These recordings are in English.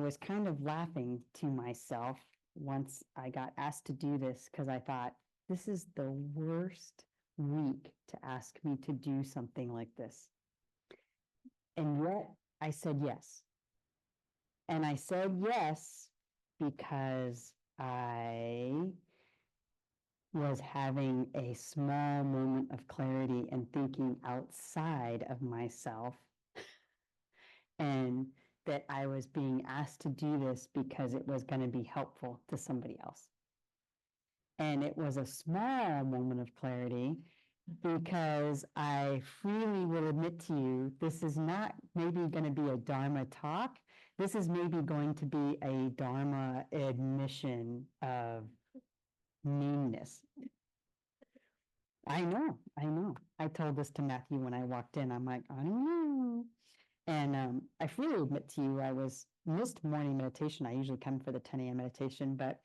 was kind of laughing to myself once I got asked to do this because I thought, this is the worst week to ask me to do something like this. And yet I said yes. And I said yes because I was having a small moment of clarity and thinking outside of myself, and that I was being asked to do this because it was going to be helpful to somebody else. And it was a small moment of clarity because I freely will admit to you, this is not maybe going to be a Dharma talk. This is maybe going to be a Dharma admission of meanness. I know. I told this to Matthew when I walked in. I'm like, I don't know. And I freely admit to you, I missed morning meditation. I usually come for the 10 a.m. meditation, but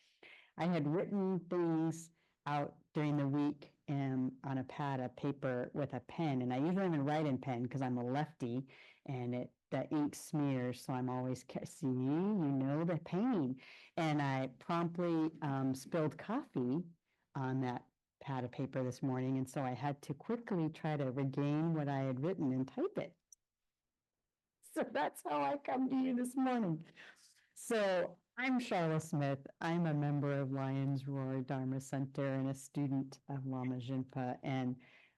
I had written things out during the week on a pad of paper with a pen. And I usually even write in pen because I'm a lefty and the ink smears. So I'm always, see, you know the pain. And I promptly spilled coffee on that pad of paper this morning. And so I had to quickly try to regain what I had written and type it. So that's how I come to you this morning. So I'm Sharla Smith. I'm a member of Lion's Roar Dharma Center and a student of Lama Jinpa. And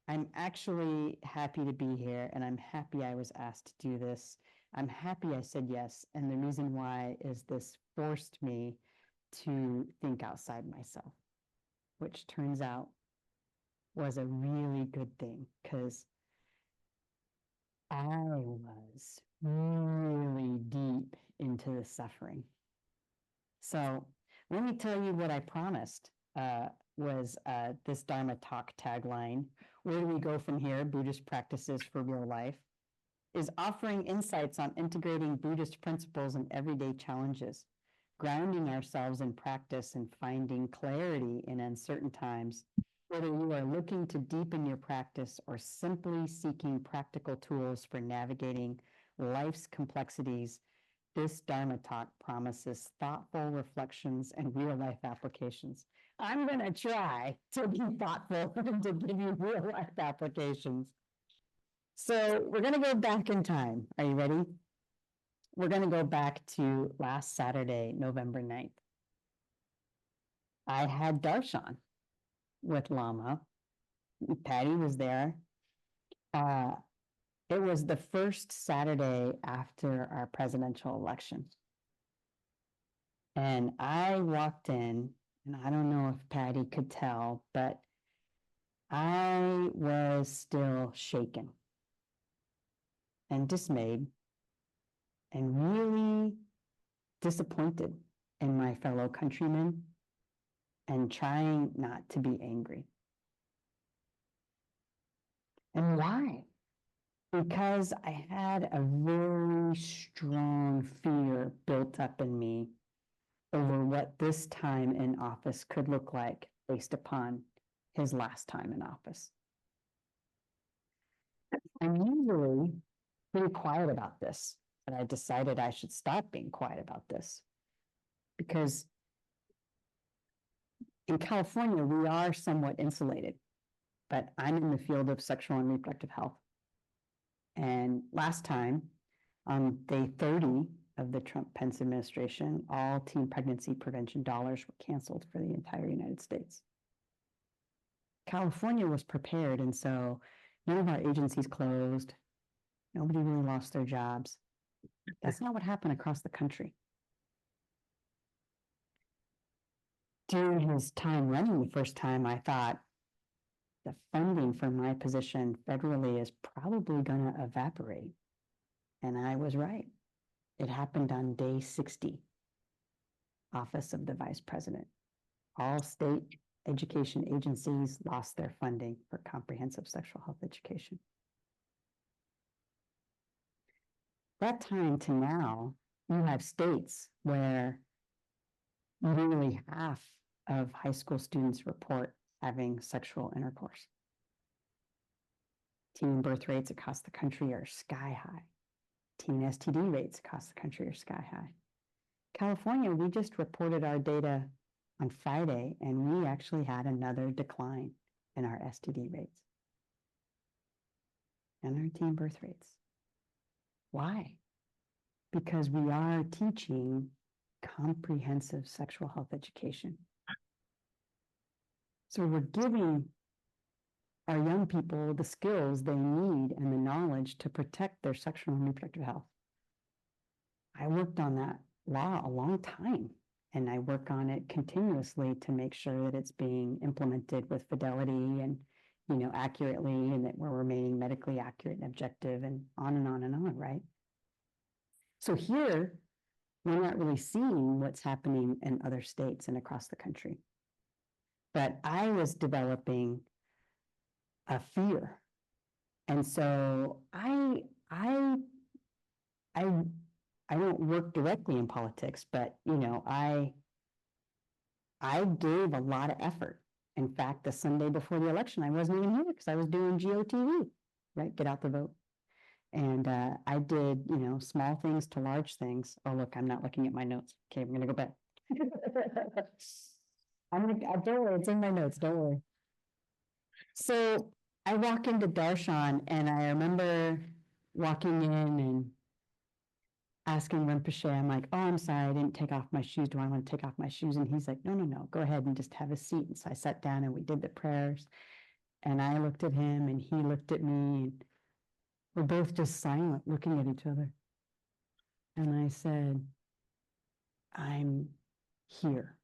I'm actually happy to be here, and I'm happy I was asked to do this. I'm happy I said yes. And the reason why is this forced me to think outside myself, which turns out was a really good thing because I was really deep into the suffering. So let me tell you what I promised was this Dharma Talk tagline. Where do we go from here? Buddhist practices for real life. Is offering insights on integrating Buddhist principles in everyday challenges, grounding ourselves in practice and finding clarity in uncertain times. Whether you are looking to deepen your practice or simply seeking practical tools for navigating life's complexities, this Dharma talk promises thoughtful reflections and real-life applications. I'm going to try to be thoughtful and to give you real-life applications. So we're going to go back in time. Are you ready? We're going to go back to last Saturday, November 9th. I had darshan with Lama. Patty was there. It was the first Saturday after our presidential election. And I walked in, and I don't know if Patty could tell, but I was still shaken and dismayed and really disappointed in my fellow countrymen and trying not to be angry. And why? Because I had a very strong fear built up in me over what this time in office could look like based upon his last time in office. I'm usually pretty quiet about this, but I decided I should stop being quiet about this because in California, we are somewhat insulated, but I'm in the field of sexual and reproductive health. And last time, on day 30 of the Trump-Pence administration, all teen pregnancy prevention dollars were canceled for the entire United States. California was prepared, and so none of our agencies closed. Nobody really lost their jobs. That's not what happened across the country. During his time running the first time, I thought the funding for my position federally is probably going to evaporate. And I was right. It happened on day 60, Office of the Vice President. All state education agencies lost their funding for comprehensive sexual health education. That time to now, you have states where nearly half of high school students report having sexual intercourse. Teen birth rates across the country are sky high. Teen STD rates across the country are sky high. California, we just reported our data on Friday, and we actually had another decline in our STD rates and our teen birth rates. Why? Because we are teaching comprehensive sexual health education. So we're giving our young people the skills they need and the knowledge to protect their sexual and reproductive health. I worked on that law a long time, and I work on it continuously to make sure that it's being implemented with fidelity and, accurately, and that we're remaining medically accurate and objective, and on and on and on, right? So here, we're not really seeing what's happening in other states and across the country. But I was developing a fear. And so I don't work directly in politics, but I gave a lot of effort. In fact, the Sunday before the election, I wasn't even here because I was doing GOTV, right? Get out the vote. And I did, small things to large things. Oh, look, I'm not looking at my notes. Okay, I'm gonna go back. Don't worry, it's in my notes, don't worry. So I walk into Darshan, and I remember walking in and asking Rinpoche, I'm like, oh, I'm sorry, I didn't take off my shoes. Do I want to take off my shoes? And he's like, no, go ahead and just have a seat. And so I sat down and we did the prayers. And I looked at him and he looked at me. And we're both just silent, looking at each other. And I said, I'm here.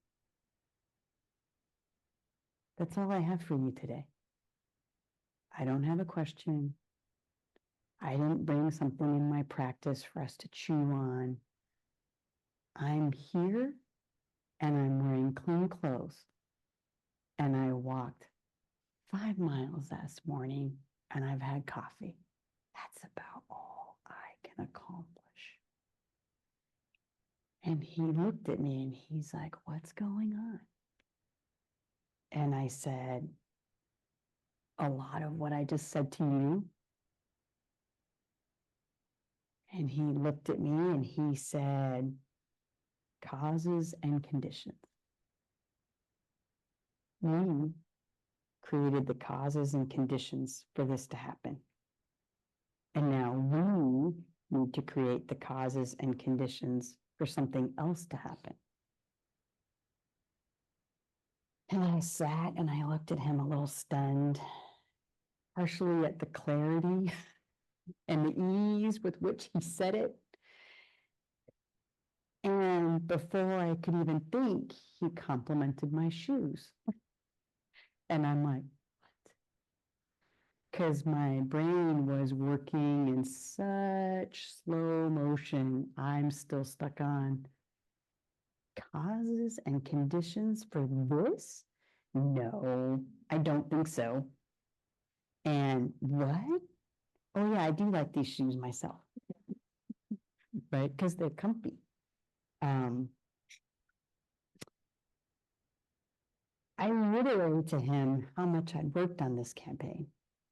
That's all I have for you today. I don't have a question. I didn't bring something in my practice for us to chew on. I'm here and I'm wearing clean clothes. And I walked 5 miles this morning and I've had coffee. That's about all I can accomplish. And he looked at me and he's like, what's going on? And I said, a lot of what I just said to you. And he looked at me and he said, causes and conditions. We created the causes and conditions for this to happen. And now we need to create the causes and conditions for something else to happen. And I sat and I looked at him a little stunned, partially at the clarity and the ease with which he said it. And before I could even think, he complimented my shoes. And I'm like, what? Because my brain was working in such slow motion. I'm still stuck on causes and conditions for this? No, I don't think so. And what? Oh yeah, I do like these shoes myself, right? Because they're comfy. I reiterated to him how much I'd worked on this campaign,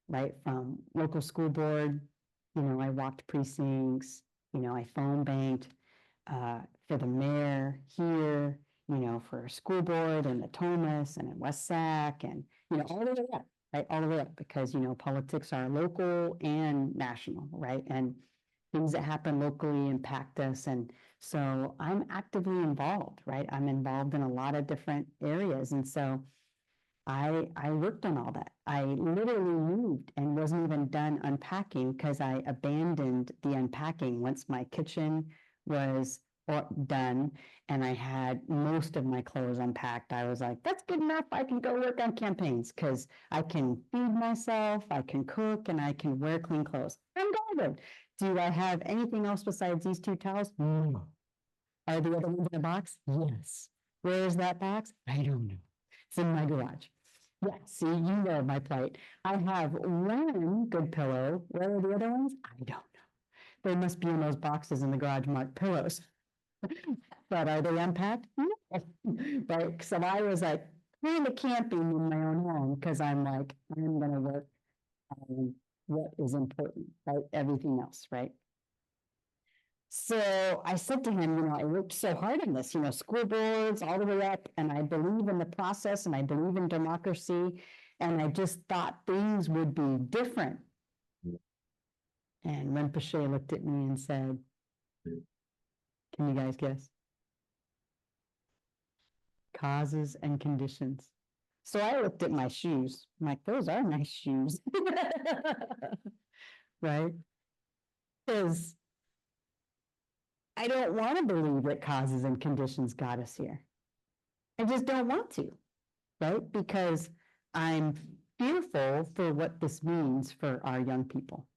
right? From local school board, I walked precincts, I phone banked for the mayor here, for school board and the Thomas and in West Sac and, all the way up, right? All the way up because, politics are local and national, right? And things that happen locally impact us. And so I'm actively involved, right? I'm involved in a lot of different areas. And so I worked on all that. I literally moved and wasn't even done unpacking because I abandoned the unpacking once my kitchen was done and I had most of my clothes unpacked. I was like, that's good enough. I can go work on campaigns because I can feed myself, I can cook, and I can wear clean clothes. I'm golden. Do I have anything else besides these 2 towels? No. Are the other ones in the box? Yes. Where is that box? I don't know. It's in my garage. Yeah, see, you know my plight. I have one good pillow. Where are the other ones? I don't know. They must be in those boxes in the garage marked pillows. But are they unpacked? No. But so I was like kind of camping in my own home because I'm like, I'm going to work on what is important, right? Everything else, right? So I said to him, I worked so hard on this, school boards all the way up, and I believe in the process and I believe in democracy. And I just thought things would be different. And Rinpoche looked at me and said, can you guys guess? Causes and conditions. So I looked at my shoes. I'm like, those are nice shoes. Right? Because I don't want to believe that causes and conditions got us here. I just don't want to, right? Because I'm fearful for what this means for our young people.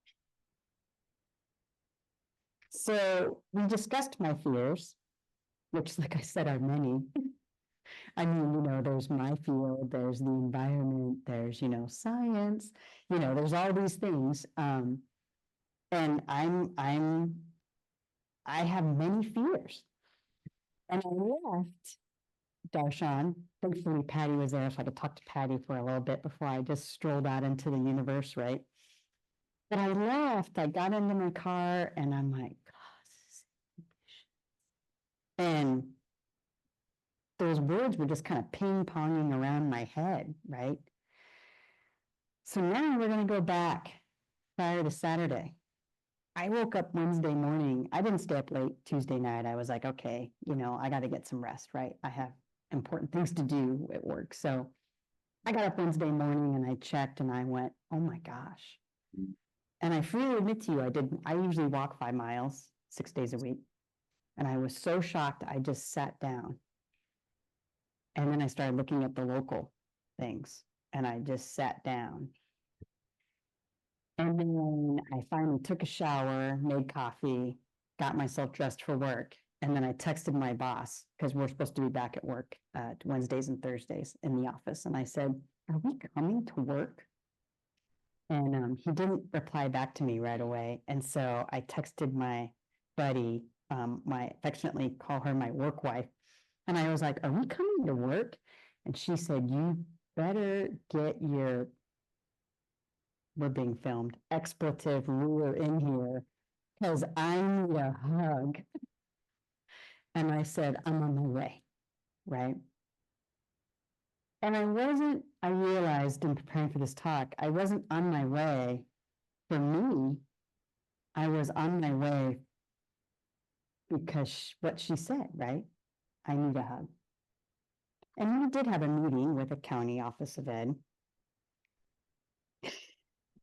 So we discussed my fears, which, like I said, are many. I mean, there's my field, there's the environment, there's, science, there's all these things. And I have many fears. And I left Darshan. Thankfully, Patty was there, so I could talk to Patty for a little bit before I just strolled out into the universe, right? But I left, I got into my car, and I'm like, and those words were just kind of ping-ponging around my head, right? So now we're going to go back prior to Saturday. I woke up Wednesday morning. I didn't stay up late Tuesday night. I was like, okay, I got to get some rest, right? I have important things to do at work. So I got up Wednesday morning and I checked and I went, oh my gosh. And I freely admit to you, I usually walk 5 miles 6 days a week. And I was so shocked, I just sat down. And then I started looking at the local things and I just sat down. And then I finally took a shower, made coffee, got myself dressed for work. And then I texted my boss because we're supposed to be back at work Wednesdays and Thursdays in the office. And I said, are we coming to work? And he didn't reply back to me right away. And so I texted my buddy, I affectionately call her my work wife. And I was like, are we coming to work? And she said, you better get your, we're being filmed, expletive ruler in here because I need a hug. And I said, I'm on my way, right? And I realized in preparing for this talk, I wasn't on my way for me. I was on my way because what she said, right? I need a hug. And we did have a meeting with the county office of ed.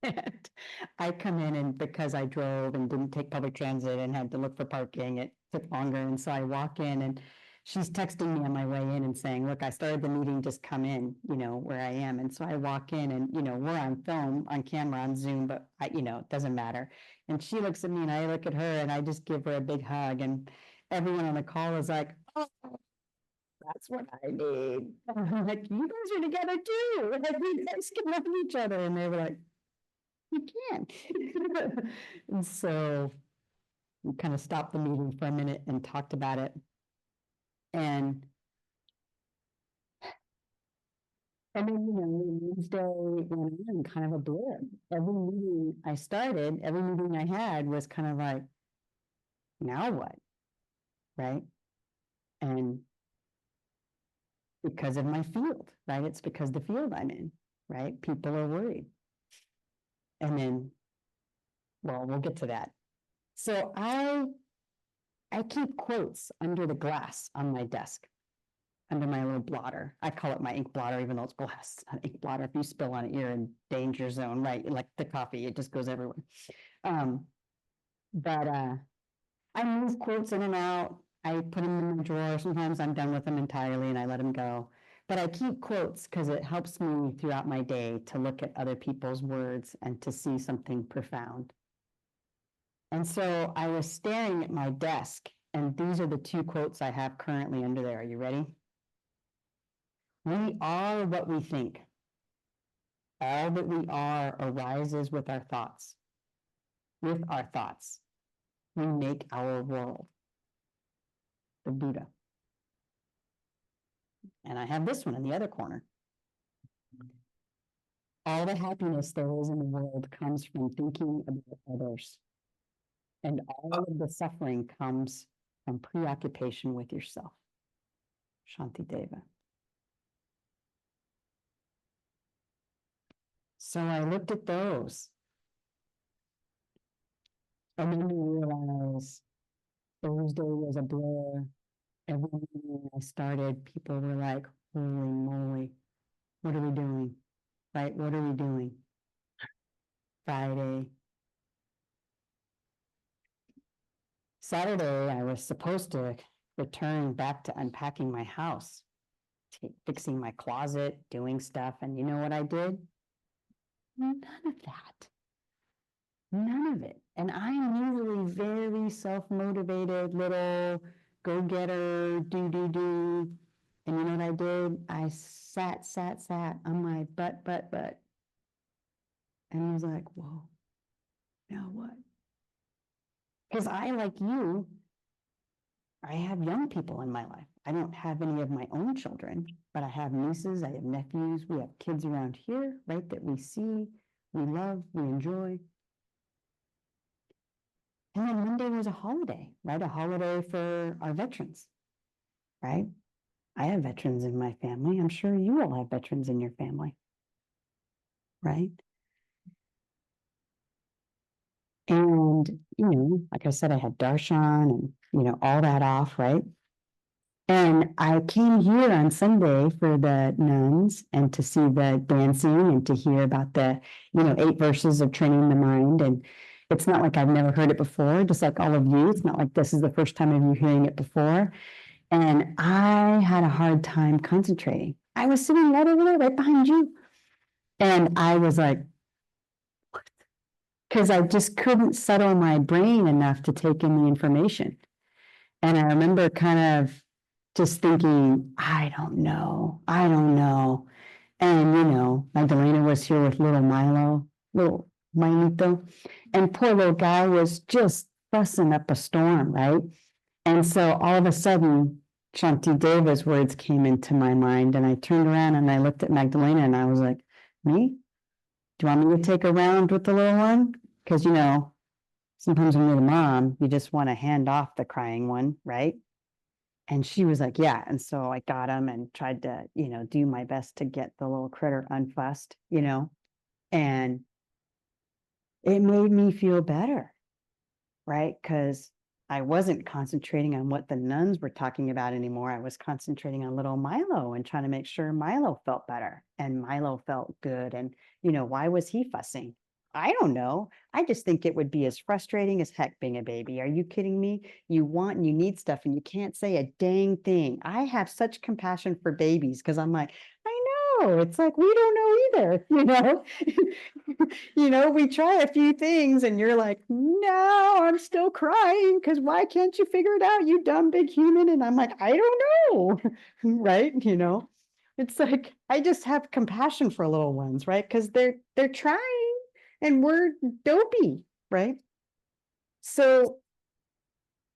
And I come in, and because I drove and didn't take public transit and had to look for parking, it took longer. And so I walk in and she's texting me on my way in and saying, look, I started the meeting, just come in, where I am. And so I walk in and, we're on film, on camera, on Zoom, but it doesn't matter. And she looks at me and I look at her and I just give her a big hug. And everyone on the call is like, oh, that's what I need. And I'm like, you guys are together too. Like, you guys can love each other. And they were like, you can. And so we kind of stopped the meeting for a minute and talked about it. And then, Wednesday went on kind of a blur. Every meeting I started, every meeting I had was kind of like, now what? Right? And because of my field, right? It's because the field I'm in, right? People are worried. And then, well, we'll get to that. So I keep quotes under the glass on my desk, under my little blotter. I call it my ink blotter, even though it's glass. It's not an ink blotter. If you spill on it, you're in danger zone, right? Like the coffee, it just goes everywhere. But I move quotes in and out. I put them in the drawer. Sometimes I'm done with them entirely and I let them go. But I keep quotes because it helps me throughout my day to look at other people's words and to see something profound. And so I was staring at my desk, and these are the 2 quotes I have currently under there. Are you ready? We are what we think. All that we are arises with our thoughts. With our thoughts, we make our world. The Buddha. And I have this one in the other corner. All the happiness there is in the world comes from thinking about others. And all of the suffering comes from preoccupation with yourself. Shantideva. So I looked at those. And then we realized Thursday was a blur. Every meeting I started, people were like, holy moly, what are we doing? Right? What are we doing? Friday. Saturday, I was supposed to return back to unpacking my house, fixing my closet, doing stuff. And you know what I did? None of that. None of it. And I'm usually very self-motivated, little go-getter, do. And you know what I did? I sat on my butt. And I was like, whoa, now what? Because I, like you, I have young people in my life. I don't have any of my own children, but I have nieces, I have nephews, we have kids around here, right, that we see, we love, we enjoy. And then Monday was a holiday, right? A holiday for our veterans, right? I have veterans in my family. I'm sure you all have veterans in your family, right? And, like I said, I had darshan and, all that off, right? And I came here on Sunday for the nuns and to see the dancing and to hear about the, 8 verses of training the mind. And it's not like I've never heard it before, just like all of you. It's not like this is the first time of you hearing it before. And I had a hard time concentrating. I was sitting right over there, right behind you. And I was like, because I just couldn't settle my brain enough to take in the information. And I remember kind of just thinking, I don't know. And, Magdalena was here with little Milito, and poor little guy was just fussing up a storm, right? And so all of a sudden, Shanti Deva's words came into my mind, and I turned around and I looked at Magdalena and I was like, me? Do you want me to take a round with the little one? Because, sometimes when you're the mom, you just want to hand off the crying one, right? And she was like, yeah. And so I got him and tried to, do my best to get the little critter unfussed, and it made me feel better, right? Because I wasn't concentrating on what the nuns were talking about anymore. I was concentrating on little Milo and trying to make sure Milo felt better and Milo felt good. And, why was he fussing? I don't know. I just think it would be as frustrating as heck being a baby. Are you kidding me? You want and you need stuff and you can't say a dang thing. I have such compassion for babies because I'm like, I know. It's like we don't know either, we try a few things and you're like, no, I'm still crying because why can't you figure it out, you dumb big human? And I'm like, I don't know. Right? It's like I just have compassion for little ones, right? Because they're trying and we're dopey, right? So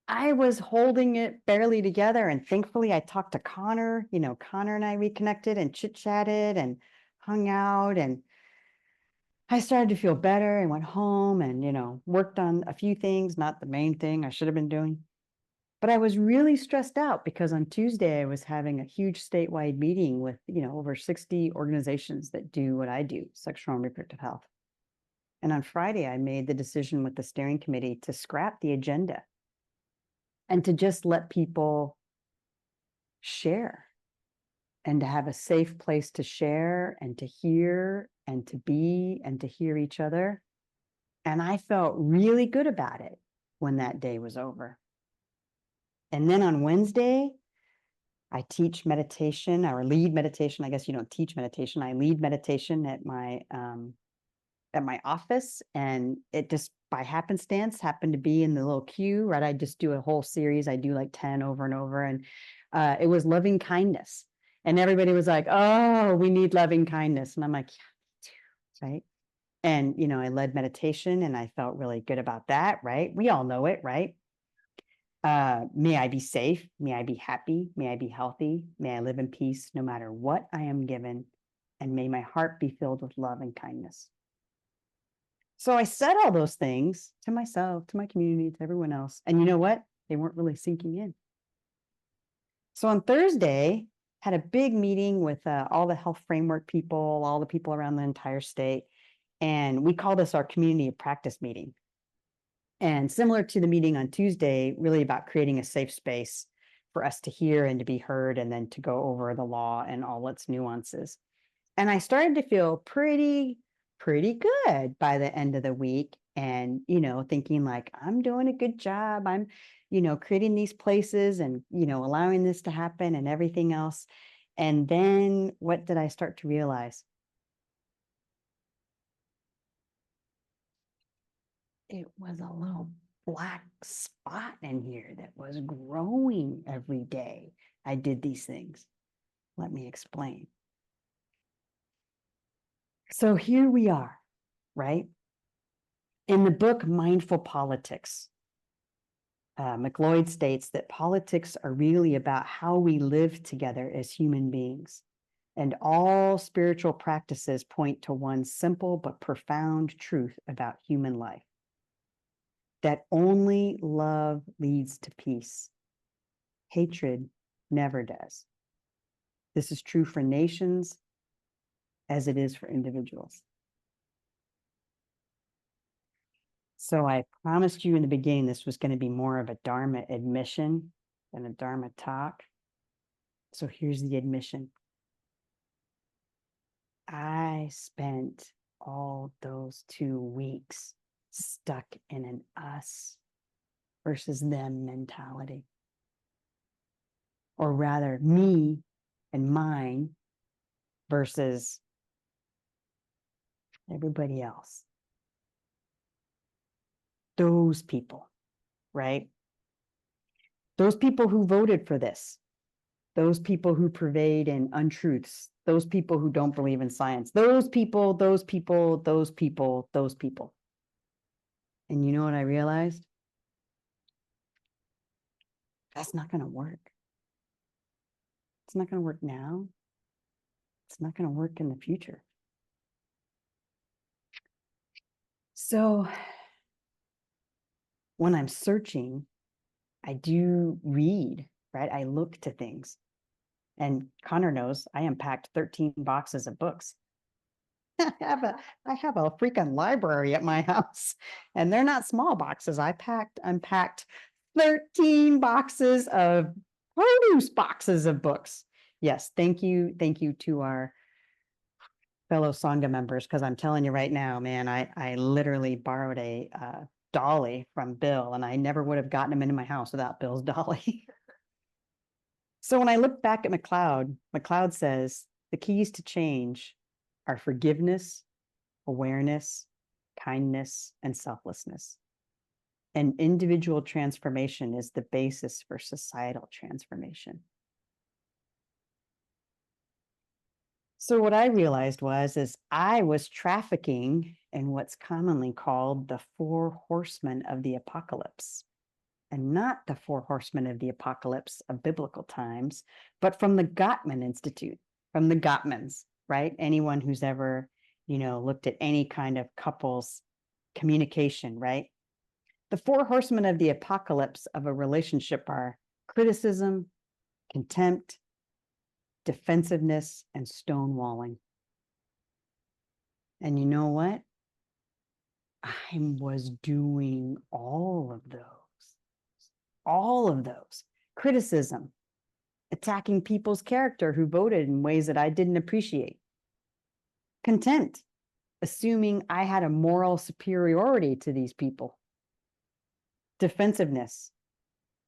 I was holding it barely together, and thankfully I talked to Connor. Connor and I reconnected and chit-chatted and hung out, and I started to feel better and went home and, worked on a few things, not the main thing I should have been doing. But I was really stressed out because on Tuesday I was having a huge statewide meeting with, over 60 organizations that do what I do, sexual and reproductive health. And on Friday, I made the decision with the steering committee to scrap the agenda and to just let people share and to have a safe place to share and to hear and to be and to hear each other. And I felt really good about it when that day was over. And then on Wednesday, I teach meditation or lead meditation. I guess you don't teach meditation. I lead meditation at my office, and it just by happenstance happened to be in the little queue, right? I just do a whole series. I do like 10 over and over. And it was loving kindness. And everybody was like, oh, we need loving kindness. And I'm like, yeah, right? And, I led meditation and I felt really good about that, right? We all know it, right? May I be safe. May I be happy. May I be healthy. May I live in peace no matter what I am given. And may my heart be filled with love and kindness. So I said all those things to myself, to my community, to everyone else. And you know what? They weren't really sinking in. So on Thursday, had a big meeting with all the health framework people, all the people around the entire state. And we call this our community of practice meeting. And similar to the meeting on Tuesday, really about creating a safe space for us to hear and to be heard, and then to go over the law and all its nuances. And I started to feel pretty good by the end of the week. And, thinking like, I'm doing a good job. I'm, creating these places and, allowing this to happen and everything else. And then what did I start to realize? It was a little black spot in here that was growing every day I did these things. Let me explain. So here we are, right? In the book Mindful Politics, McLeod states that politics are really about how we live together as human beings. And all spiritual practices point to one simple but profound truth about human life: that only love leads to peace. Hatred never does. This is true for nations as it is for individuals. So I promised you in the beginning this was going to be more of a Dharma admission than a Dharma talk. So here's the admission. I spent all those 2 weeks stuck in an us versus them mentality. Or rather, me and mine versus everybody else. Those people, right? Those people who voted for this, those people who pervade in untruths, those people who don't believe in science, those people, those people, those people, those people. And you know what I realized? That's not going to work. It's not going to work now. It's not going to work in the future. So when I'm searching, I do read, right? I look to things. And Connor knows I unpacked 13 boxes of books. I have a freaking library at my house, and they're not small boxes. I unpacked 13 boxes of produce boxes of books. Yes, thank you to our fellow Sangha members, because I'm telling you right now, man, I literally borrowed a dolly from Bill, and I never would have gotten him into my house without Bill's dolly. So when I look back at McLeod says the keys to change are forgiveness, awareness, kindness, and selflessness. And individual transformation is the basis for societal transformation. So what I realized is I was trafficking in what's commonly called the 4 horsemen of the apocalypse. And not the 4 horsemen of the apocalypse of biblical times, but from the Gottman Institute, from the Gottmans, right? Anyone who's ever, looked at any kind of couples communication, right? The 4 horsemen of the apocalypse of a relationship are criticism, contempt, defensiveness, and stonewalling. And you know what? I was doing all of those. Criticism, attacking people's character who voted in ways that I didn't appreciate. Contempt, assuming I had a moral superiority to these people. Defensiveness,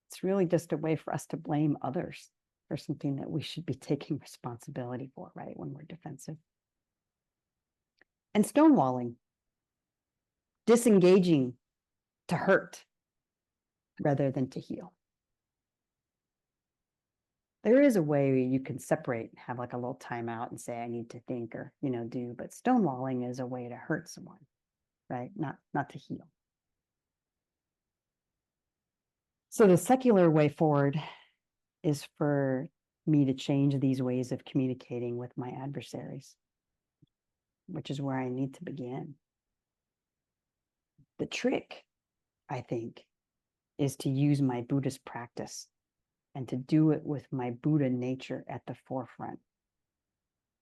it's really just a way for us to blame others for something that we should be taking responsibility for, right, when we're defensive. And stonewalling, disengaging to hurt rather than to heal. There is a way you can separate, have like a little timeout and say, I need to think or, do, but stonewalling is a way to hurt someone, right? Not to heal. So the secular way forward is for me to change these ways of communicating with my adversaries, which is where I need to begin. The trick, I think, is to use my Buddhist practice and to do it with my Buddha nature at the forefront.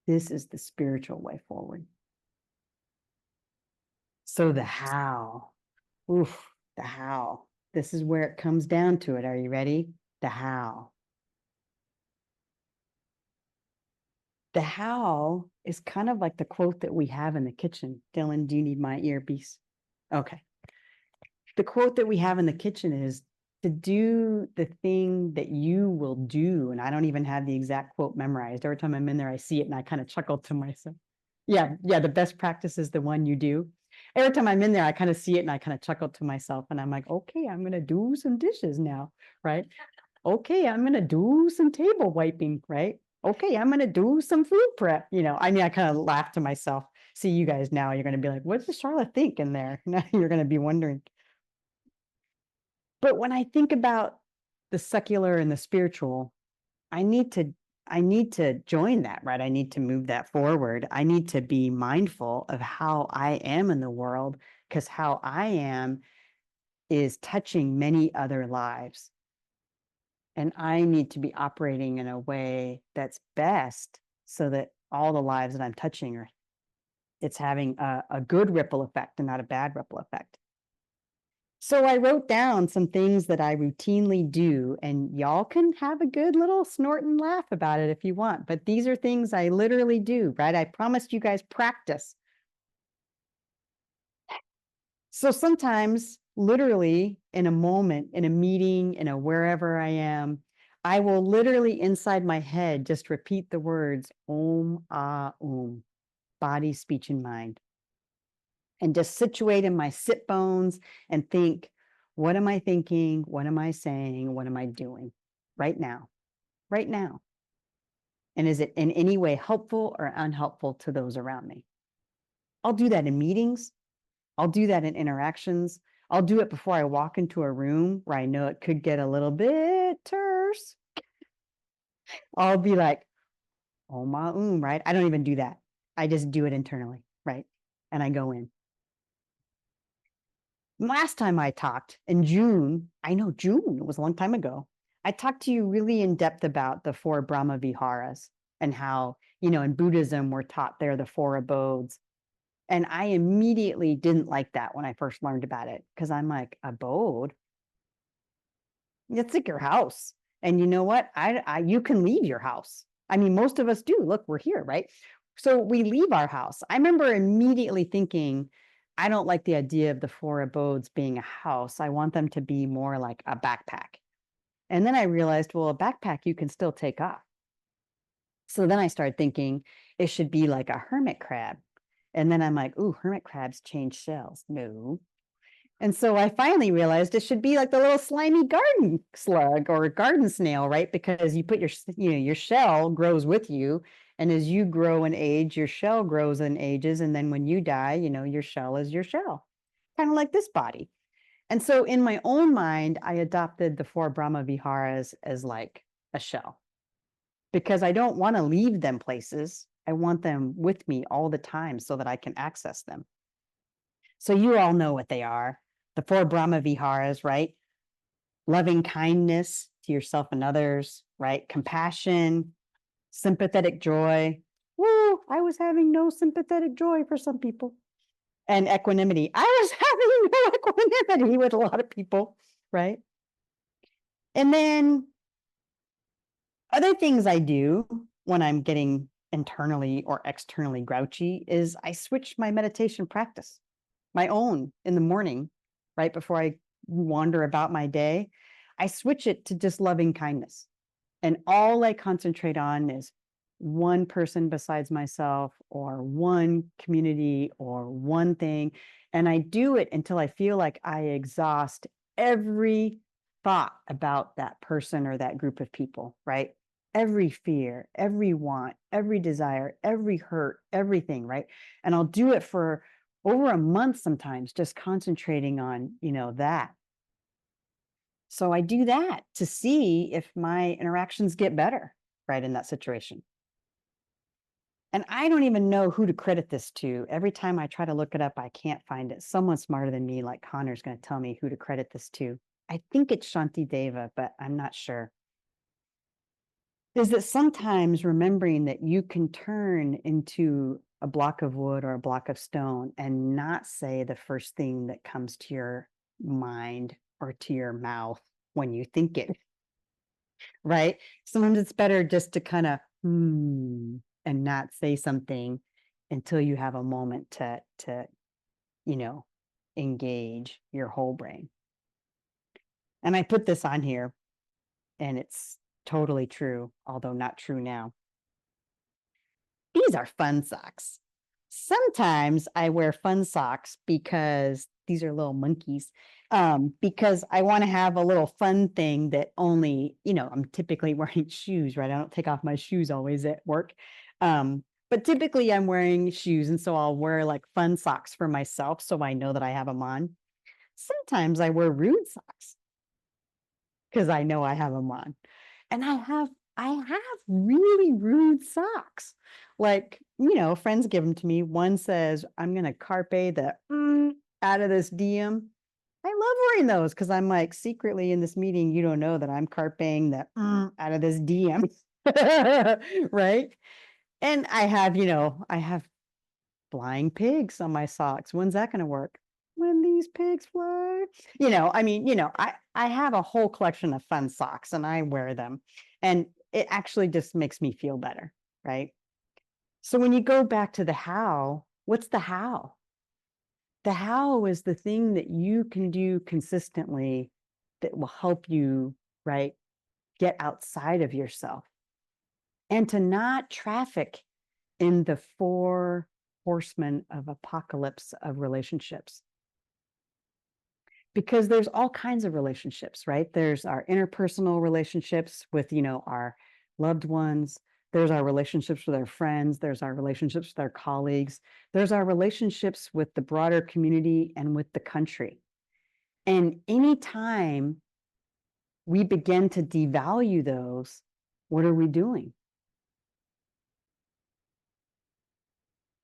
This is the spiritual way forward. So the how, oof, the how. This is where it comes down to it. Are you ready? The how. The how is kind of like the quote that we have in the kitchen. Dylan, do you need my earpiece? Okay. The quote that we have in the kitchen is to do the thing that you will do. And I don't even have the exact quote memorized. Every time I'm in there, I see it and I kind of chuckle to myself. Yeah, the best practice is the one you do. Every time I'm in there, I kind of see it and I kind of chuckle to myself and I'm like, okay, I'm going to do some dishes now, right? Okay, I'm going to do some table wiping, right? Okay, I'm going to do some food prep. I mean, I kind of laugh to myself. See you guys now, you're going to be like, what does Sharla think in there? Now you're going to be wondering. But when I think about the secular and the spiritual, I need to join that, right? I need to move that forward. I need to be mindful of how I am in the world, because how I am is touching many other lives. And I need to be operating in a way that's best so that all the lives that I'm touching it's having a good ripple effect and not a bad ripple effect. So I wrote down some things that I routinely do, and y'all can have a good little snort and laugh about it if you want. But these are things I literally do, right? I promised you guys practice. So sometimes, literally, in a moment, in a meeting, in a wherever I am, I will literally inside my head just repeat the words Om, Ah, body, speech, and mind. And just situate in my sit bones and think, what am I thinking? What am I saying? What am I doing right now? Right now. And is it in any way helpful or unhelpful to those around me? I'll do that in meetings. I'll do that in interactions. I'll do it before I walk into a room where I know it could get a little bit terse. I'll be like, oh my right? I don't even do that. I just do it internally, right? And I go in. Last time I talked in June, I know June, it was a long time ago. I talked to you really in depth about the four Brahma Viharas and how, in Buddhism, we're taught they're the four abodes. And I immediately didn't like that when I first learned about it, because I'm like, abode? It's like your house. And you know what? You can leave your house. I mean, most of us do. Look, we're here, right? So we leave our house. I remember immediately thinking, I don't like the idea of the four abodes being a house. I want them to be more like a backpack. And then I realized, well, a backpack you can still take off. So then I started thinking it should be like a hermit crab. And then I'm like, ooh, hermit crabs change shells. No. And so I finally realized it should be like the little slimy garden slug or garden snail, right? Because you put your shell grows with you. And as you grow in age, your shell grows in ages. And then when you die, your shell is your shell, kind of like this body. And so in my own mind, I adopted the four Brahma Viharas as like a shell, because I don't want to leave them places. I want them with me all the time so that I can access them. So you all know what they are. The four Brahma Viharas, right? Loving kindness to yourself and others, right? Compassion, sympathetic joy. Woo, I was having no sympathetic joy for some people. And equanimity. I was having no equanimity with a lot of people, right? And then other things I do when I'm getting internally or externally grouchy is I switch my meditation practice, my own in the morning, right before I wander about my day. I switch it to just loving kindness. And all I concentrate on is one person besides myself or one community or one thing. And I do it until I feel like I exhaust every thought about that person or that group of people, right? Every fear, every want, every desire, every hurt, everything, right? And I'll do it for over a month sometimes, just concentrating on, that. So I do that to see if my interactions get better, right, in that situation. And I don't even know who to credit this to. Every time I try to look it up, I can't find it. Someone smarter than me, like Connor's going to tell me who to credit this to. I think it's Shanti Deva, but I'm not sure. Is that sometimes remembering that you can turn into a block of wood or a block of stone and not say the first thing that comes to your mind or to your mouth when you think it, right? Sometimes it's better just to kind of and not say something until you have a moment to engage your whole brain. And I put this on here, and it's totally true, although not true now. These are fun socks. Sometimes I wear fun socks because these are little monkeys, because I want to have a little fun thing that only, I'm typically wearing shoes, right? I don't take off my shoes always at work. But typically I'm wearing shoes, and so I'll wear like fun socks for myself so I know that I have them on. Sometimes I wear rude socks because I know I have them on. And I have really rude socks. Like, friends give them to me. One says, I'm going to carpe the out of this diem. I love wearing those because I'm like, secretly in this meeting, you don't know that I'm carping the out of this diem. Right? And I have flying pigs on my socks. When's that going to work? When these pigs fly. I have a whole collection of fun socks and I wear them. And it actually just makes me feel better, right? So when you go back to the how, what's the how? The how is the thing that you can do consistently that will help you, right, get outside of yourself. And to not traffic in the 4 horsemen of apocalypse of relationships. Because there's all kinds of relationships, right? There's our interpersonal relationships with, our loved ones. There's our relationships with our friends. There's our relationships with our colleagues. There's our relationships with the broader community and with the country. And anytime we begin to devalue those, what are we doing?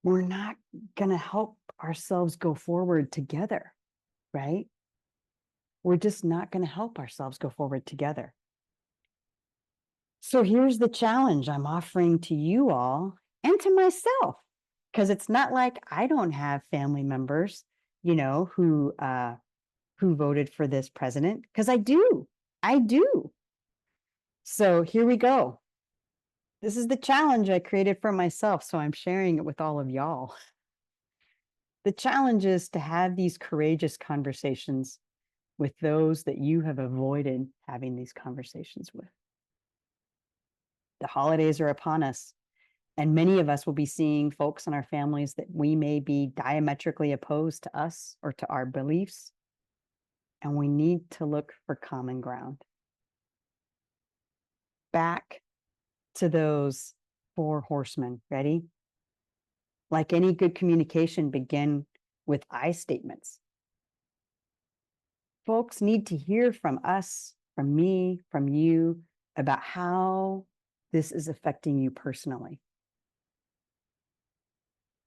We're not going to help ourselves go forward together, right? We're just not going to help ourselves go forward together. So here's the challenge I'm offering to you all and to myself, because it's not like I don't have family members, who voted for this president, because I do. So here we go. This is the challenge I created for myself, so I'm sharing it with all of y'all. The challenge is to have these courageous conversations with those that you have avoided having these conversations with. The holidays are upon us, and many of us will be seeing folks in our families that we may be diametrically opposed to us or to our beliefs, and we need to look for common ground. Back to those 4 horsemen. Ready? Like any good communication, begin with I statements. Folks need to hear from us, from me, from you, about how this is affecting you personally.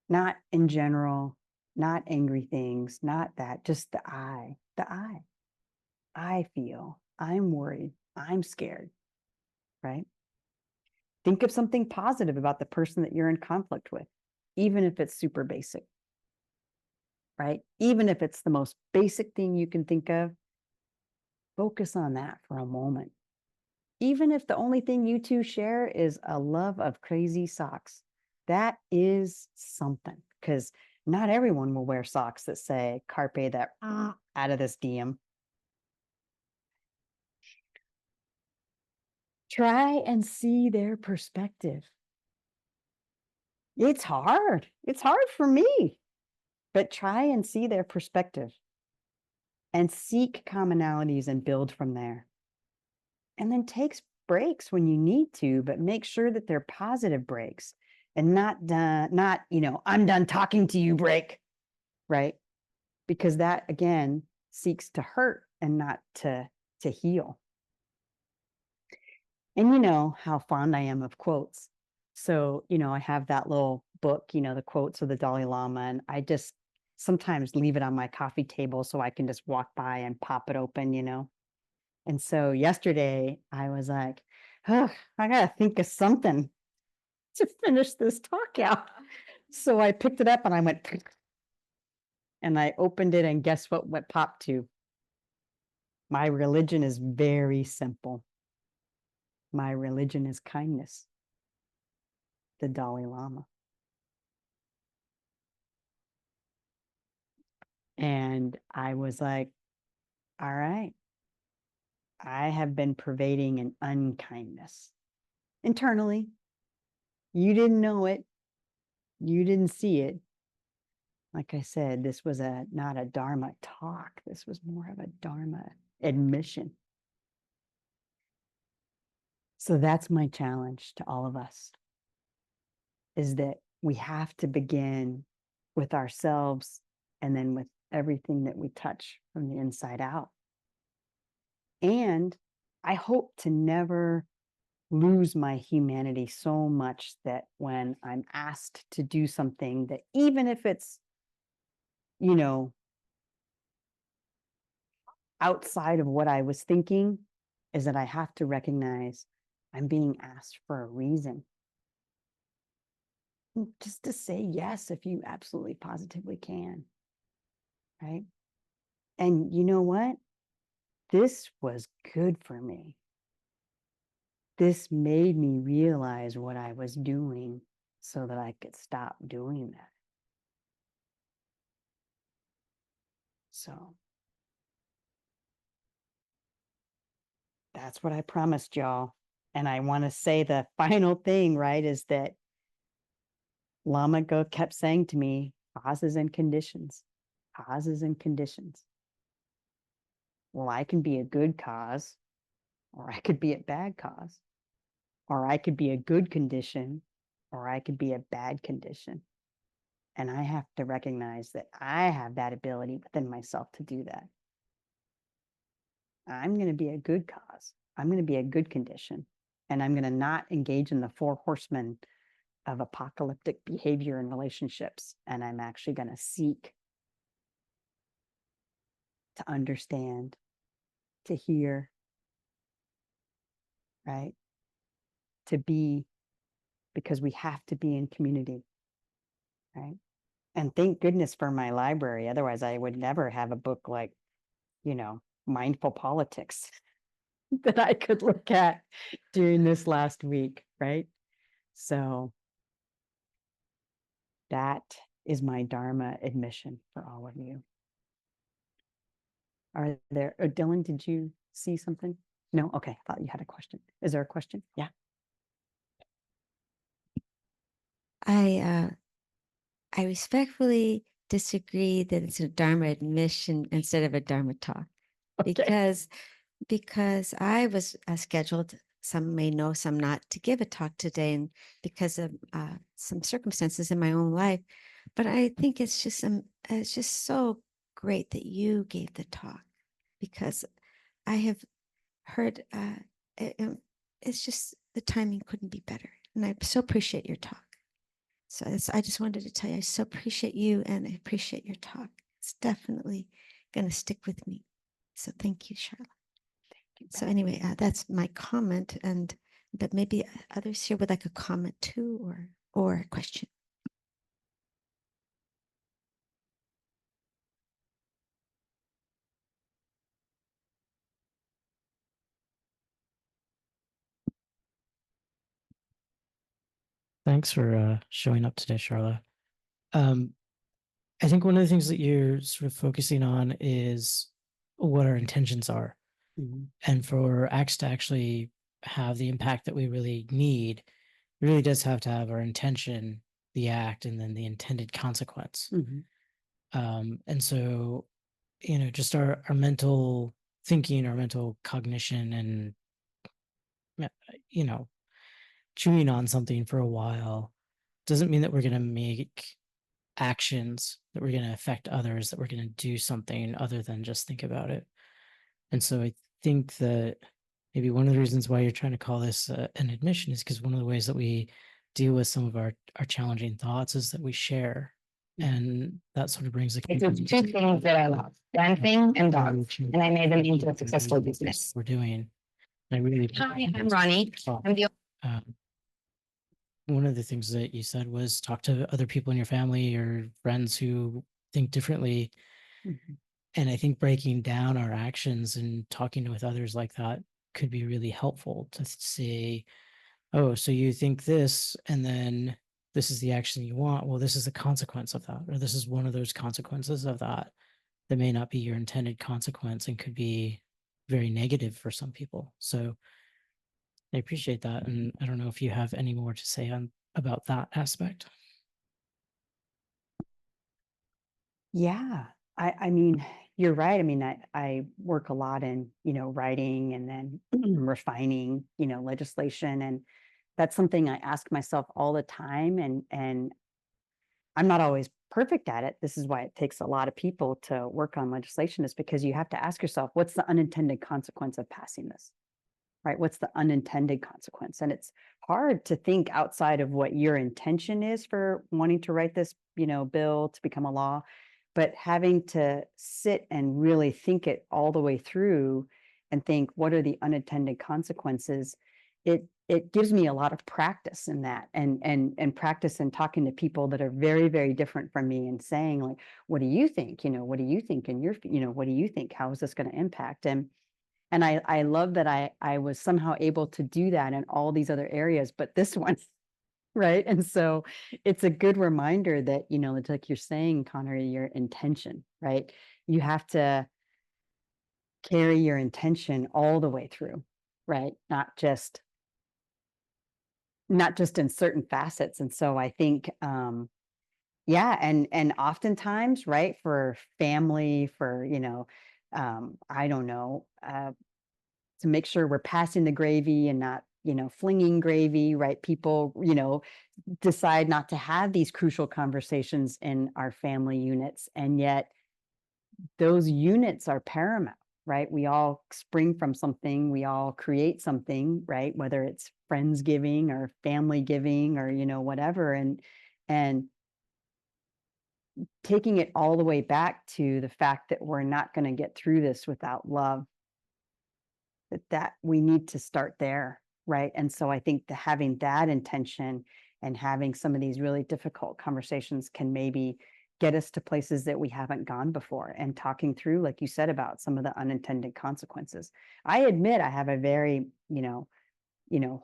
Not in general, not angry things, not that, just the I. I feel, I'm worried, I'm scared, right? Think of something positive about the person that you're in conflict with, even if it's super basic, right? Even if it's the most basic thing you can think of, focus on that for a moment. Even if the only thing you two share is a love of crazy socks, that is something, because not everyone will wear socks that say carpe that out of this diem. Try and see their perspective. It's hard. It's hard for me, but try and see their perspective and seek commonalities and build from there. And then take breaks when you need to, but make sure that they're positive breaks and not, I'm done talking to you break, right? Because that, again, seeks to hurt and not to heal. And you know how fond I am of quotes. So, I have that little book, the quotes of the Dalai Lama, and I just sometimes leave it on my coffee table so I can just walk by and pop it open. And so yesterday I was like, oh, I gotta think of something to finish this talk out. So I picked it up and I went, and I opened it, and guess what popped to? My religion is very simple. My religion is kindness. The Dalai Lama. And I was like, all right, I have been pervading an unkindness internally. You didn't know it. You didn't see it. Like I said, this was not a Dharma talk. This was more of a Dharma admission. So that's my challenge to all of us, is that we have to begin with ourselves and then with everything that we touch from the inside out. And I hope to never lose my humanity so much that when I'm asked to do something, that even if it's, outside of what I was thinking, is that I have to recognize I'm being asked for a reason. Just to say yes if you absolutely positively can, right? And you know what? This was good for me. This made me realize what I was doing so that I could stop doing that. So that's what I promised y'all. And I want to say the final thing, right, is that Lama Go kept saying to me, causes and conditions, causes and conditions. Well, I can be a good cause, or I could be a bad cause, or I could be a good condition, or I could be a bad condition. And I have to recognize that I have that ability within myself to do that. I'm going to be a good cause. I'm going to be a good condition. And I'm going to not engage in the 4 horsemen of apocalyptic behavior in relationships. And I'm actually going to seek to understand, to hear, right? To be, because we have to be in community, right? And thank goodness for my library. Otherwise, I would never have a book like, Mindful Politics that I could look at during this last week, right? So that is my Dharma admission for all of you. Are there, Dylan, did you see something? No? Okay, I thought you had a question. Is there a question? Yeah. I respectfully disagree that it's a Dharma admission instead of a Dharma talk, Okay. because I was scheduled, some may know, some not, to give a talk today, and because of some circumstances in my own life. But I think it's just so great that you gave the talk, because I have heard it's just the timing couldn't be better, and I so appreciate your talk. So I just wanted to tell you, I so appreciate you and I appreciate your talk. It's definitely going to stick with me. So thank you, Sharla. So anyway, that's my comment, but maybe others here would like a comment too, or a question. Thanks for showing up today, Sharla. I think one of the things that you're sort of focusing on is what our intentions are. Mm-hmm. And for acts to actually have the impact that we really need, it really does have to have our intention, the act, and then the intended consequence. Mm-hmm. And so, just our mental thinking, our mental cognition, and, chewing on something for a while doesn't mean that we're going to make actions, that we're going to affect others, that we're going to do something other than just think about it. And so I think that maybe one of the reasons why you're trying to call this an admission is because one of the ways that we deal with some of our challenging thoughts is that we share. And that sort of brings the I do two things that I love, dancing and dogs, and I made them into a successful business. we're doing. I really Hi, I'm Ronnie. I'm the one of the things that you said was talk to other people in your family or friends who think differently. Mhm. And I think breaking down our actions and talking with others like that could be really helpful to say, oh, so you think this, and then this is the action you want. Well, this is the consequence of that, or this is one of those consequences of that that may not be your intended consequence and could be very negative for some people. So I appreciate that. And I don't know if you have any more to say about that aspect. Yeah, I mean, you're right. I mean, I work a lot in, writing and then refining, legislation. And that's something I ask myself all the time. And I'm not always perfect at it. This is why it takes a lot of people to work on legislation, is because you have to ask yourself, what's the unintended consequence of passing this? Right? What's the unintended consequence? And it's hard to think outside of what your intention is for wanting to write this, bill to become a law, but having to sit and really think it all the way through and think, what are the unintended consequences? It gives me a lot of practice in that, and practice in talking to people that are very, very different from me and saying, like, what do you think? What do you think? And what do you think? How is this going to impact? And I love that I was somehow able to do that in all these other areas, but this one, right? And so it's a good reminder that, it's like you're saying, Connor, your intention, right? You have to carry your intention all the way through, right? Not just in certain facets. And so I think, yeah, and oftentimes, right, for family, for, I don't know, to make sure we're passing the gravy and not, flinging gravy, right? People, decide not to have these crucial conversations in our family units. And yet those units are paramount, right? We all spring from something, we all create something, right? Whether it's friends giving or family giving or, whatever. And taking it all the way back to the fact that we're not going to get through this without love, that we need to start there, right? And so I think having that intention and having some of these really difficult conversations can maybe get us to places that we haven't gone before, and talking through, like you said, about some of the unintended consequences. I admit I have a very,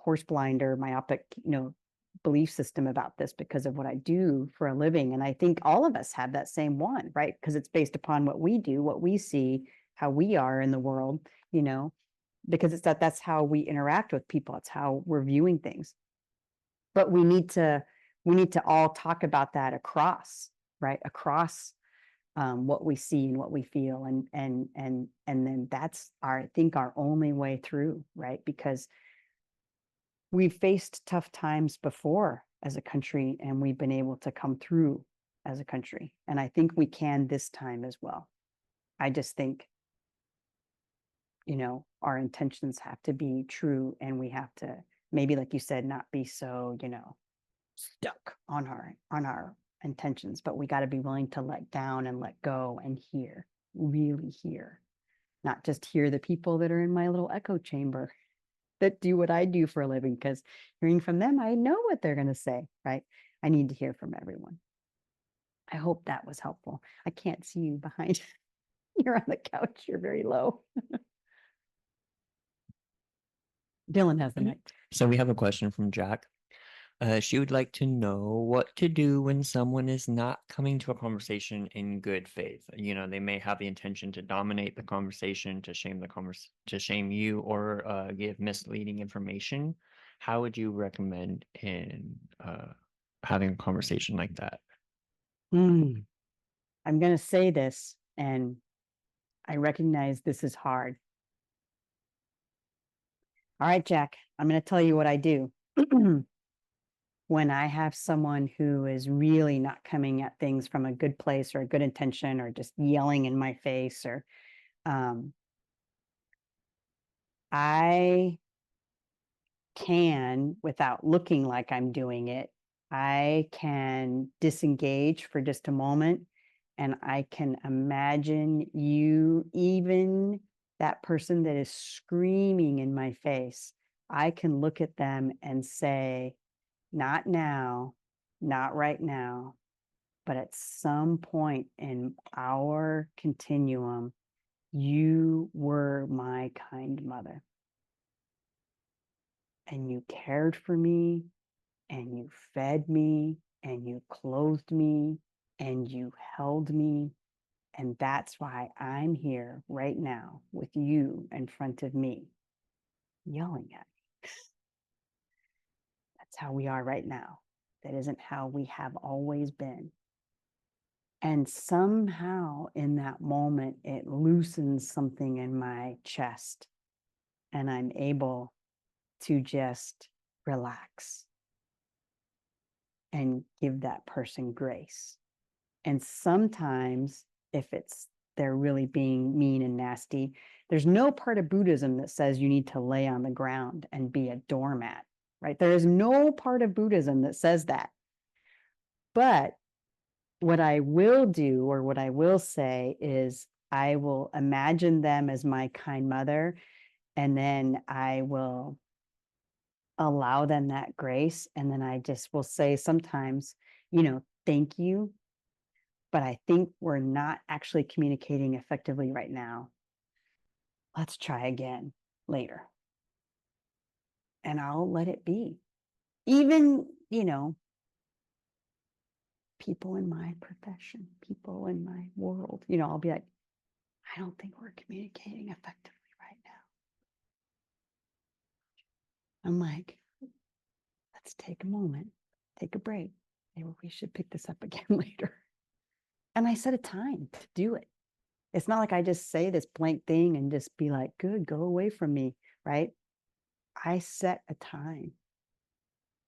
horse blinder, myopic, belief system about this because of what I do for a living. And I think all of us have that same one, right? Because it's based upon what we do, what we see, how we are in the world, because it's that's how we interact with people. It's how we're viewing things. But we need to all talk about that across, right? Across what we see and what we feel. And then that's I think our only way through, right? Because we've faced tough times before as a country, and we've been able to come through as a country. And I think we can this time as well. I just think, our intentions have to be true, and we have to, maybe, like you said, not be so, stuck on our intentions, but we got to be willing to let down and let go and hear, really hear, not just hear the people that are in my little echo chamber that do what I do for a living, because hearing from them, I know what they're going to say, right? I need to hear from everyone. I hope that was helpful. I can't see you behind. You're on the couch. You're very low. Dylan has the mic. So we have a question from Jack. She would like to know what to do when someone is not coming to a conversation in good faith. They may have the intention to dominate the conversation, to shame you, or give misleading information. How would you recommend in having a conversation like that? I'm going to say this, and I recognize this is hard. All right, Jack, I'm going to tell you what I do. When I have someone who is really not coming at things from a good place or a good intention, or just yelling in my face, or I can, without looking like I'm doing it, I can disengage for just a moment, and I can imagine you, even that person that is screaming in my face, I can look at them and say, not now, not right now, but at some point in our continuum, you were my kind mother. And you cared for me, and you fed me, and you clothed me, and you held me. And that's why I'm here right now with you in front of me, yelling at me. That's how we are right now. That isn't how we have always been. And somehow in that moment, it loosens something in my chest, and I'm able to just relax and give that person grace. And sometimes if they're really being mean and nasty, there's no part of Buddhism that says you need to lay on the ground and be a doormat, right? There is no part of Buddhism that says that. But what I will do, or what I will say, is I will imagine them as my kind mother, and then I will allow them that grace. And then I just will say sometimes, thank you, but I think we're not actually communicating effectively right now. Let's try again later. And I'll let it be. Even, people in my profession, people in my world, I'll be like, I don't think we're communicating effectively right now. I'm like, let's take a moment, take a break. Maybe we should pick this up again later. And I set a time to do it. It's not like I just say this blank thing and just be like, good, go away from me, right? I set a time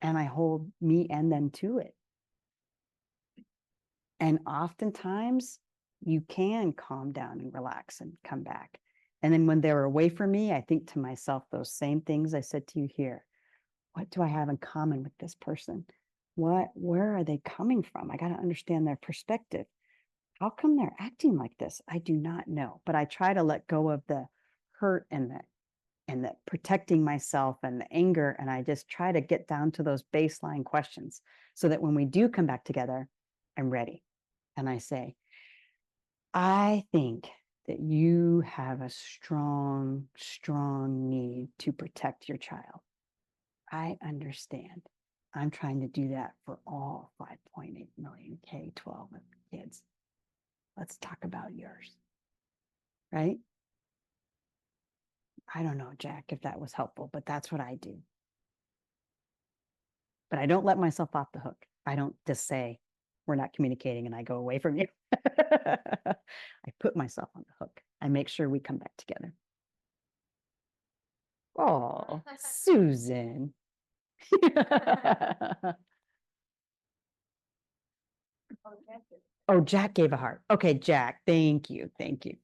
and I hold me and them to it. And oftentimes you can calm down and relax and come back. And then when they're away from me, I think to myself, those same things I said to you here. What do I have in common with this person? Where are they coming from? I got to understand their perspective. How come they're acting like this? I do not know, but I try to let go of the hurt and the protecting myself and the anger. And I just try to get down to those baseline questions so that when we do come back together, I'm ready. And I say, I think that you have a strong, strong need to protect your child. I understand. I'm trying to do that for all 5.8 million K-12 kids. Let's talk about yours, right? I don't know, Jack, if that was helpful, but that's what I do. But I don't let myself off the hook. I don't just say, we're not communicating and I go away from you. I put myself on the hook. I make sure we come back together. Oh, Susan. Oh, Jack gave a heart. Okay, Jack, thank you. Thank you.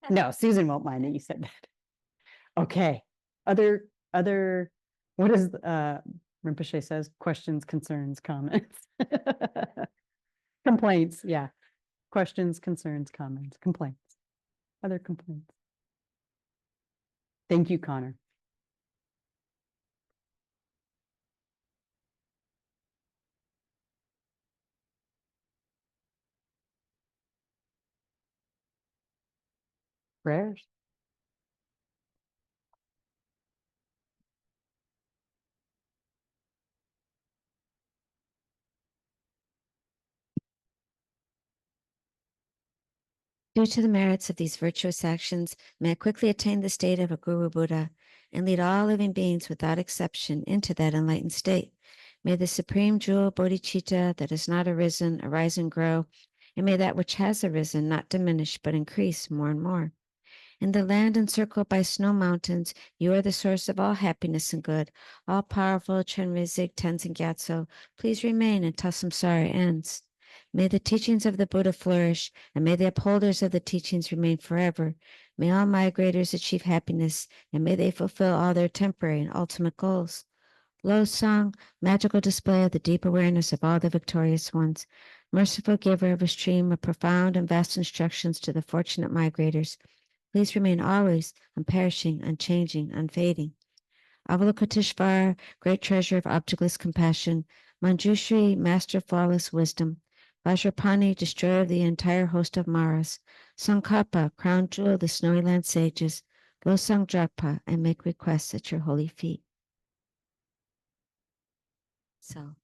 No, Susan won't mind that you said that. Okay. Other, what is, Rinpoche says, questions, concerns, comments. Complaints, yeah. Questions, concerns, comments, complaints. Other complaints. Thank you, Connor. Prayers. Due to the merits of these virtuous actions, may I quickly attain the state of a Guru Buddha and lead all living beings without exception into that enlightened state. May the supreme jewel bodhicitta that has not arisen arise and grow, and may that which has arisen not diminish but increase more and more. In the land encircled by snow mountains, you are the source of all happiness and good. All powerful Chenrezig Tenzin Gyatso, please remain until samsara ends. May the teachings of the Buddha flourish, and may the upholders of the teachings remain forever. May all migrators achieve happiness, and may they fulfill all their temporary and ultimate goals. Losang, magical display of the deep awareness of all the victorious ones, merciful giver of a stream of profound and vast instructions to the fortunate migrators, please remain always unperishing, unchanging, unfading. Avalokiteshvara, great treasure of objectless compassion, Manjushri, master of flawless wisdom, Vajrapani, destroyer of the entire host of Maras, Sankapa, crown jewel of the snowy land sages, Losang Drakpa, and make requests at your holy feet. So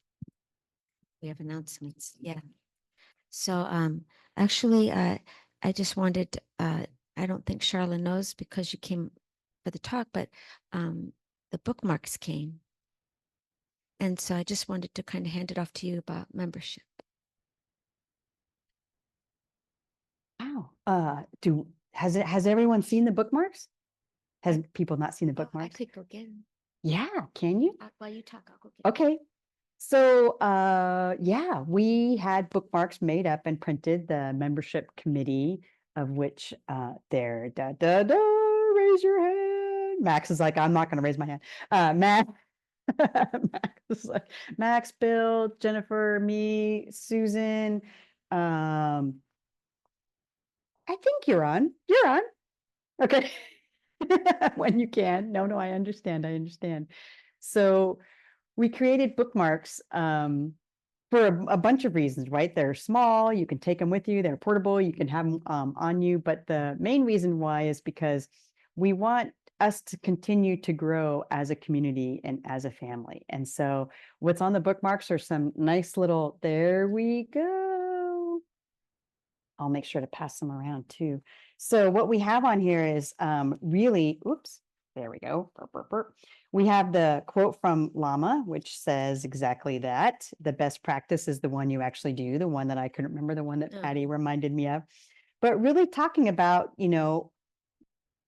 we have announcements. Yeah. So actually I just wanted I don't think Sharla knows because you came for the talk, but the bookmarks came. And so I just wanted to kind of hand it off to you about membership. Wow. Has everyone seen the bookmarks? Has people not seen the I bookmarks? could go get them. Yeah, can you? While you talk, I'll go get 'em. Okay. So yeah, we had bookmarks made up and printed, the membership committee of which raise your hand. Max is like, I'm not gonna raise my hand. Max Max is like, Max, Bill, Jennifer, me, Susan. I think you're on. You're on. Okay. When you can. No, I understand. I understand. So we created bookmarks for a bunch of reasons, right? They're small, you can take them with you, they're portable, you can have them on you. But the main reason why is because we want us to continue to grow as a community and as a family. And so what's on the bookmarks are some nice little, there we go. I'll make sure to pass them around too. So what we have on here is really, oops, there we go. Burp, burp, burp. We have the quote from Lama, which says exactly that. The best practice is the one you actually do, the one that I couldn't remember, the one that Patty reminded me of. But really talking about,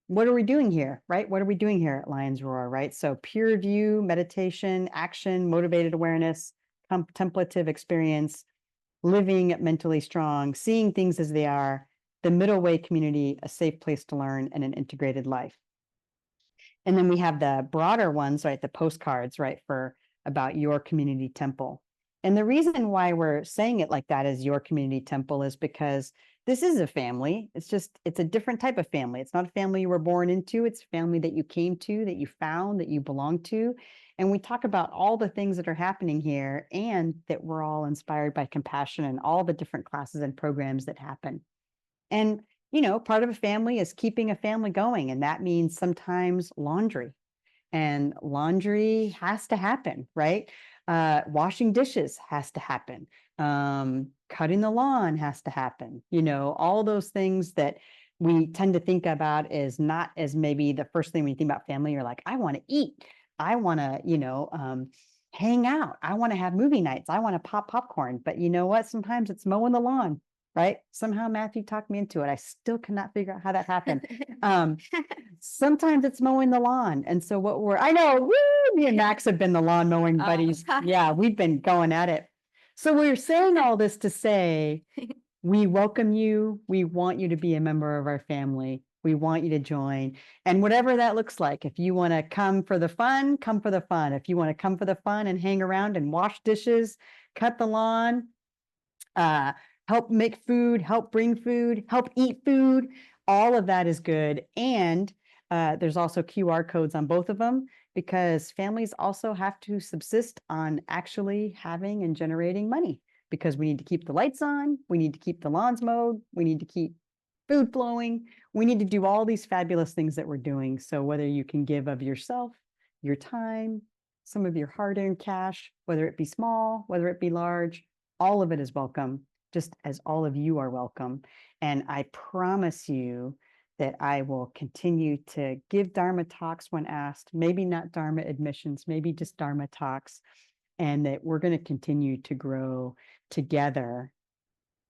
what are we doing here, right? What are we doing here at Lions Roar, right? So pure view, meditation, action, motivated awareness, contemplative experience, living mentally strong, seeing things as they are, the middle way community, a safe place to learn, and an integrated life. And then we have the broader ones, right? The postcards, right? For about your community temple. And the reason why we're saying it like that as your community temple is because this is a family. It's a different type of family. It's not a family you were born into. It's a family that you came to, that you found, that you belong to. And we talk about all the things that are happening here and that we're all inspired by compassion and all the different classes and programs that happen. And, part of a family is keeping a family going. And that means sometimes laundry. And laundry has to happen, right? Washing dishes has to happen. Cutting the lawn has to happen. All those things that we tend to think about is not as maybe the first thing when you think about family. You're like, I want to eat. I want to, hang out. I want to have movie nights. I want to pop popcorn. But you know what? Sometimes it's mowing the lawn, right? Somehow Matthew talked me into it. I still cannot figure out how that happened. Sometimes it's mowing the lawn. And so I know, woo, me and Max have been the lawn mowing buddies. Yeah, we've been going at it. So we're saying all this to say, we welcome you. We want you to be a member of our family. We want you to join. And whatever that looks like, if you want to come for the fun, come for the fun. If you want to come for the fun and hang around and wash dishes, cut the lawn, help make food, help bring food, help eat food, all of that is good. And there's also QR codes on both of them because families also have to subsist on actually having and generating money because we need to keep the lights on, we need to keep the lawns mowed, we need to keep food flowing, we need to do all these fabulous things that we're doing. So whether you can give of yourself, your time, some of your hard-earned cash, whether it be small, whether it be large, all of it is welcome, just as all of you are welcome. And I promise you that I will continue to give Dharma talks when asked, maybe not Dharma admissions, maybe just Dharma talks, and that we're going to continue to grow together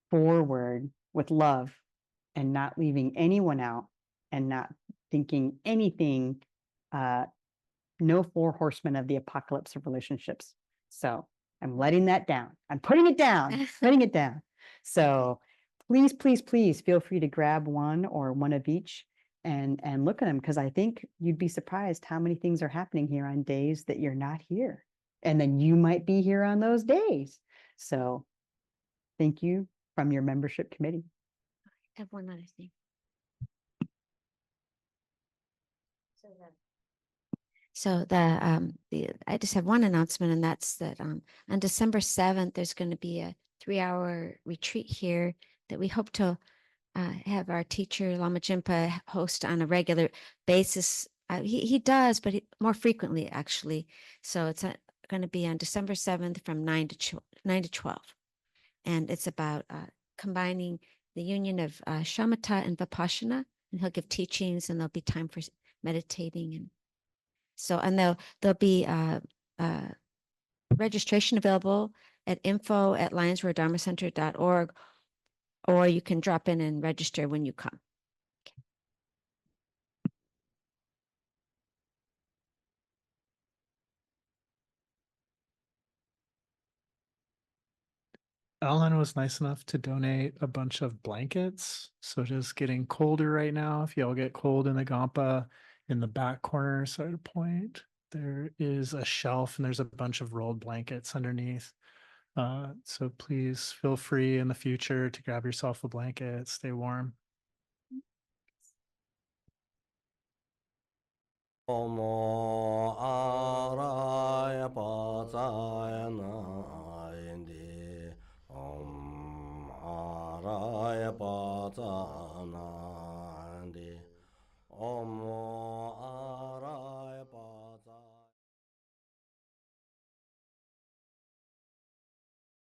forward with love and not leaving anyone out and not thinking anything, no 4 horsemen of the apocalypse of relationships. So I'm letting that down. I'm putting it down, putting it down. So please, please, please feel free to grab one or one of each and look at them, because I think you'd be surprised how many things are happening here on days that you're not here. And then you might be here on those days. So thank you from your membership committee. I have one other thing. So I just have one announcement, and that's that on December 7th, there's going to be a 3-hour retreat here that we hope to have our teacher Lama Jinpa host on a regular basis. He does, but more frequently actually. So it's going to be on December 7th from 9 to 12, and it's about combining the union of shamatha and vipassana, and he'll give teachings, and there'll be time for meditating. And so, and there'll be registration available at info@lionsroardharmacenter.org, or you can drop in and register when you come. Alan was nice enough to donate a bunch of blankets. So just getting colder right now. If y'all get cold in the Gampa, in the back corner side point, there is a shelf and there's a bunch of rolled blankets underneath. So please feel free in the future to grab yourself a blanket, stay warm. Omo araya pazayana indi Om araya pazana indi Om